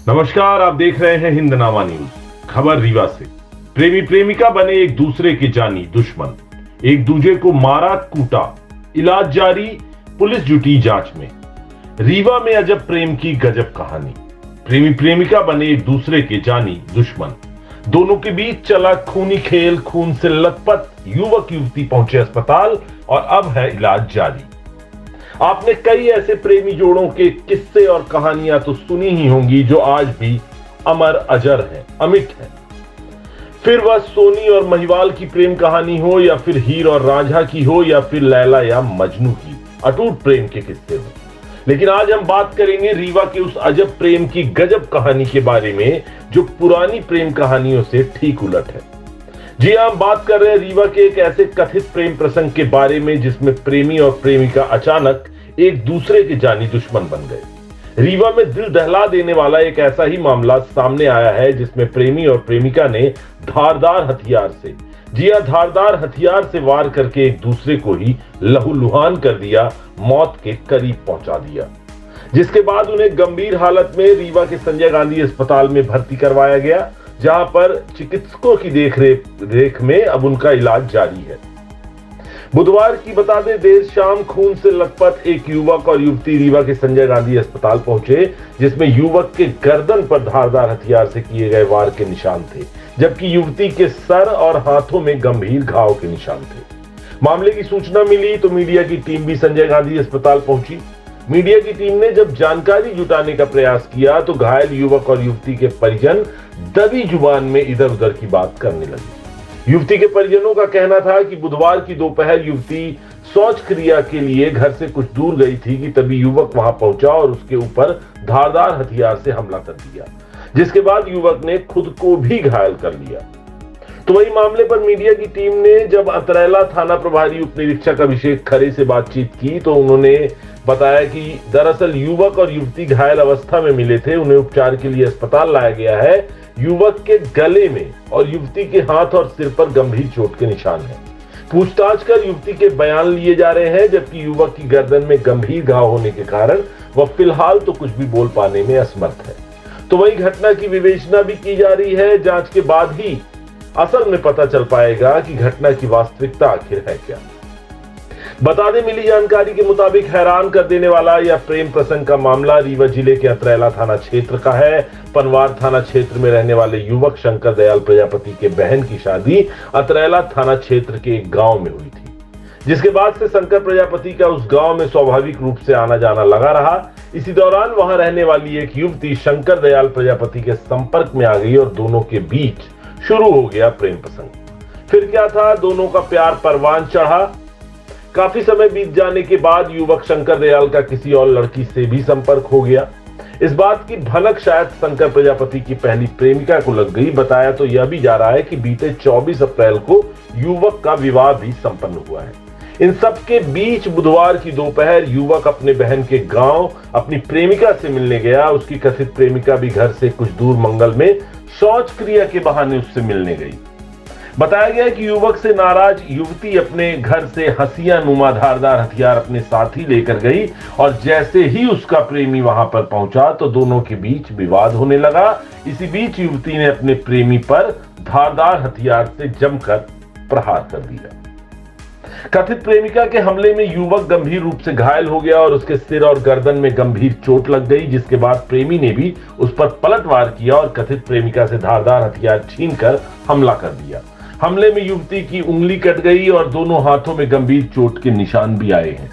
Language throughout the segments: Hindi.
नमस्कार, आप देख रहे हैं हिंदनामा न्यूज। खबर रीवा से। प्रेमी प्रेमिका बने एक दूसरे के जानी दुश्मन, एक दूसरे को मारा कूटा, इलाज जारी, पुलिस जुटी जांच में। रीवा में अजब प्रेम की गजब कहानी। प्रेमी प्रेमिका बने एक दूसरे के जानी दुश्मन, दोनों के बीच चला खूनी खेल। खून से लथपथ युवक युवती पहुंचे अस्पताल और अब है इलाज जारी। आपने कई ऐसे प्रेमी जोड़ों के किस्से और कहानियां तो सुनी ही होंगी जो आज भी अमर अजर हैं, अमिट हैं। फिर वह सोनी और महिवाल की प्रेम कहानी हो, या फिर हीर और रांझा की हो, या फिर लैला या मजनू की अटूट प्रेम के किस्से हो। लेकिन आज हम बात करेंगे रीवा के उस अजब प्रेम की गजब कहानी के बारे में जो पुरानी प्रेम कहानियों से ठीक उलट है। जी हां, हम बात कर रहे हैं रीवा के एक ऐसे कथित प्रेम प्रसंग के बारे में जिसमें प्रेमी और प्रेमिका अचानक एक दूसरे के जानी दुश्मन बन गए। रीवा में दिल दहला देने वाला एक ऐसा ही मामला सामने आया है जिसमें प्रेमी और प्रेमिका ने धारदार हथियार से, जी हां, धारदार हथियार से वार करके एक दूसरे को ही लहूलुहान कर दिया, मौत के करीब पहुंचा दिया। जिसके बाद उन्हें गंभीर हालत में रीवा के संजय गांधी अस्पताल में भर्ती करवाया गया, जहां पर चिकित्सकों की देखरेख में अब उनका इलाज जारी है। बुधवार की बता दें, देर शाम खून से लथपथ एक युवक और युवती रीवा के संजय गांधी अस्पताल पहुंचे, जिसमें युवक के गर्दन पर धारदार हथियार से किए गए वार के निशान थे, जबकि युवती के सर और हाथों में गंभीर घाव के निशान थे। मामले की सूचना मिली तो मीडिया की टीम भी संजय गांधी अस्पताल पहुंची। मीडिया की टीम ने जब जानकारी जुटाने का प्रयास किया तो घायल युवक और युवती के परिजन दबी जुबान में इधर उधर की बात करने लगे। युवती के परिजनों का कहना था कि बुधवार की दोपहर युवती शौच क्रिया के लिए घर से कुछ दूर गई थी कि तभी युवक वहां पहुंचा और उसके ऊपर धारदार हथियार से हमला कर दिया, जिसके बाद युवक ने खुद को भी घायल कर लिया। तो वही मामले पर मीडिया की टीम ने जब अतरैला थाना प्रभारी उप निरीक्षक अभिषेक खरे से बातचीत की तो उन्होंने बताया कि दरअसल युवक और युवती घायल अवस्था में मिले थे, उन्हें उपचार के लिए अस्पताल लाया गया है। युवक के गले में और युवती के हाथ और सिर पर गंभीर चोट के निशान हैं। पूछताछ कर युवती के बयान लिए जा रहे हैं, जबकि युवक की गर्दन में गंभीर घाव होने के कारण वह फिलहाल तो कुछ भी बोल पाने में असमर्थ है। तो वही घटना की विवेचना भी की जा रही है। जांच के बाद ही असल में पता चल पाएगा कि घटना की वास्तविकता आखिर है क्या। बता दें, मिली जानकारी के मुताबिक हैरान कर देने वाला यह प्रेम प्रसंग का मामला रीवा जिले के अतरैला थाना क्षेत्र का है। पनवार थाना क्षेत्र में रहने वाले युवक शंकर दयाल प्रजापति के बहन की शादी अतरैला थाना क्षेत्र के एक गांव में हुई थी, जिसके बाद से शंकर प्रजापति का उस गांव में स्वाभाविक रूप से आना जाना लगा रहा। इसी दौरान वहां रहने वाली एक युवती शंकर दयाल प्रजापति के संपर्क में आ गई और दोनों के बीच शुरू हो गया प्रेम प्रसंग। फिर क्या था, दोनों का प्यार परवान चढ़ा। काफी समय बीत जाने के बाद युवक शंकर दयाल का किसी और लड़की से भी संपर्क हो गया। इस बात की भनक शायद शंकर प्रजापति की पहली प्रेमिका को लग गई। बताया तो यह भी जा रहा है कि बीते 24 अप्रैल को युवक का विवाह भी संपन्न हुआ है। इन सब के बीच बुधवार की दोपहर युवक अपने बहन के गांव अपनी प्रेमिका से मिलने गया। उसकी कथित प्रेमिका भी घर से कुछ दूर मंगल में शौच क्रिया के बहाने उससे मिलने गई। बताया गया कि युवक से नाराज युवती अपने घर से हंसिया नुमा धारदार हथियार अपने साथ ही लेकर गई और जैसे ही उसका प्रेमी वहां पर पहुंचा तो दोनों के बीच विवाद होने लगा। इसी बीच युवती ने अपने प्रेमी पर धारदार हथियार से जमकर प्रहार कर दिया। कथित प्रेमिका के हमले में युवक गंभीर रूप से घायल हो गया और उसके सिर और गर्दन में गंभीर चोट लग गई, जिसके बाद प्रेमी ने भी उस पर पलटवार किया और कथित प्रेमिका से धारदार हथियार छीनकर हमला कर दिया। हमले में युवती की उंगली कट गई और दोनों हाथों में गंभीर चोट के निशान भी आए हैं।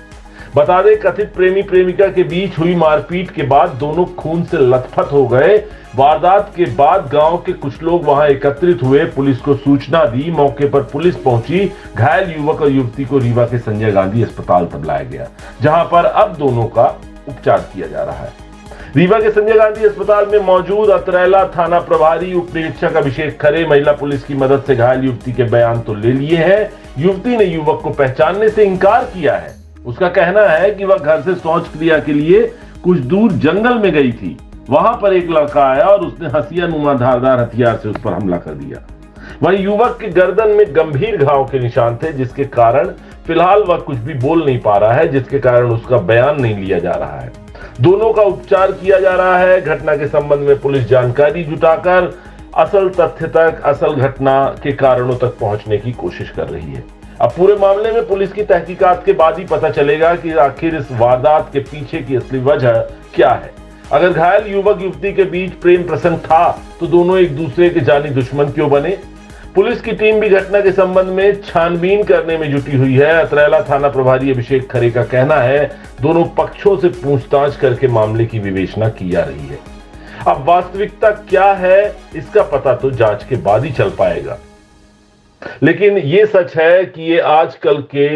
बता दें, कथित प्रेमी प्रेमिका के बीच हुई मारपीट के बाद दोनों खून से लथपथ हो गए। वारदात के बाद गांव के कुछ लोग वहां एकत्रित हुए, पुलिस को सूचना दी। मौके पर पुलिस पहुंची। घायल युवक और युवती को रीवा के संजय गांधी अस्पताल तक लाया गया, जहां पर अब दोनों का उपचार किया जा रहा है। रीवा के संजय गांधी अस्पताल में मौजूद अतरैला थाना प्रभारी उप निरीक्षक अभिषेक खरे महिला पुलिस की मदद से घायल युवती के बयान तो ले लिए हैं। युवती ने युवक को पहचानने से इनकार किया है। उसका कहना है कि वह घर से शौच क्रिया के लिए कुछ दूर जंगल में गई थी। वहां पर एक लड़का आया और उसने हंसिया नुमा धारदार हथियार से उस पर हमला कर दिया। वहीं युवक के गर्दन में गंभीर घाव के निशान थे, जिसके कारण फिलहाल वह कुछ भी बोल नहीं पा रहा है, जिसके कारण उसका बयान नहीं लिया जा रहा है। दोनों का उपचार किया जा रहा है। घटना के संबंध में पुलिस जानकारी जुटाकर असल तथ्य तक, असल घटना के कारणों तक पहुंचने की कोशिश कर रही है। अब पूरे मामले में पुलिस की तहकीकात के बाद ही पता चलेगा कि आखिर इस वारदात के पीछे की असली वजह क्या है। अगर घायल युवक युवती के बीच प्रेम प्रसंग था तो दोनों एक दूसरे के जानी दुश्मन क्यों बने? पुलिस की टीम भी घटना के संबंध में छानबीन करने में जुटी हुई है। अतरैला थाना प्रभारी अभिषेक खरे का कहना है दोनों पक्षों से पूछताछ करके मामले की विवेचना की जा रही है। अब वास्तविकता क्या है इसका पता तो जांच के बाद ही चल पाएगा, लेकिन ये सच है कि ये आजकल के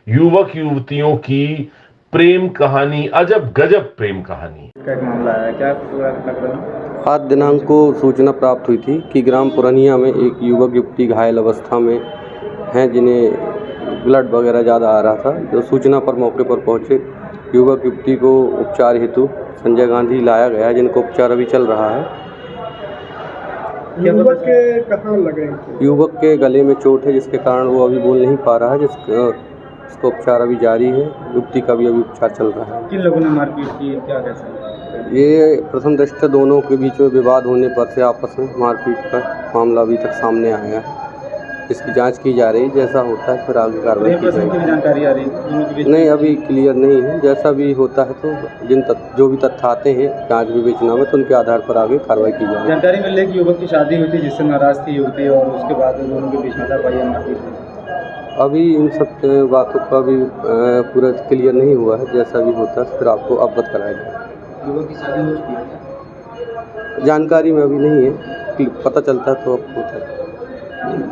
युवक युवतियों की प्रेम कहानी अजब गजब प्रेम कहानी क्या मामला है, क्या पूरा लग रहा है? 7 दिनांक को सूचना प्राप्त हुई थी कि ग्राम पुरनिया में एक युवक युवती घायल अवस्था में हैं जिन्हें ब्लड वगैरह ज़्यादा आ रहा था। जो सूचना पर मौके पर पहुंचे युवक युवती को उपचार हेतु संजय गांधी लाया गया, जिनका उपचार अभी चल रहा है। युवक के कहाँ लगे? युवक के गले में चोट है जिसके कारण वो अभी बोल नहीं पा रहा है, जिसका उपचार अभी जारी है। युवती का भी अभी उपचार चल रहा है। किन लोगों ने मारपीट की, क्या कैसे? ये प्रथम दृष्टया दोनों के बीच में विवाद होने पर से आपस में मारपीट का मामला अभी तक सामने आया है। इसकी जांच की जा रही है, जैसा होता है फिर आगे कार्रवाई की जाएगी। जानकारी आ रही है? नहीं, अभी क्लियर नहीं है। जैसा भी होता है तो जो भी तथ्य आते हैं जांच विवेचना में तो उनके आधार पर आगे कार्रवाई की जाएगी। जानकारी मिल रही है कि युवक की शादी हुई थी जिससे नाराज थी युवती और उसके बाद दोनों के बीच हाथापाई मारपीट। अभी इन सब बातों का भी पूरा क्लियर नहीं हुआ है। जैसा भी होता है फिर आपको अवगत कराया जाएगा। युवक की शादी हो चुकी है? जानकारी में अभी नहीं है, पता चलता है तो अब होता है।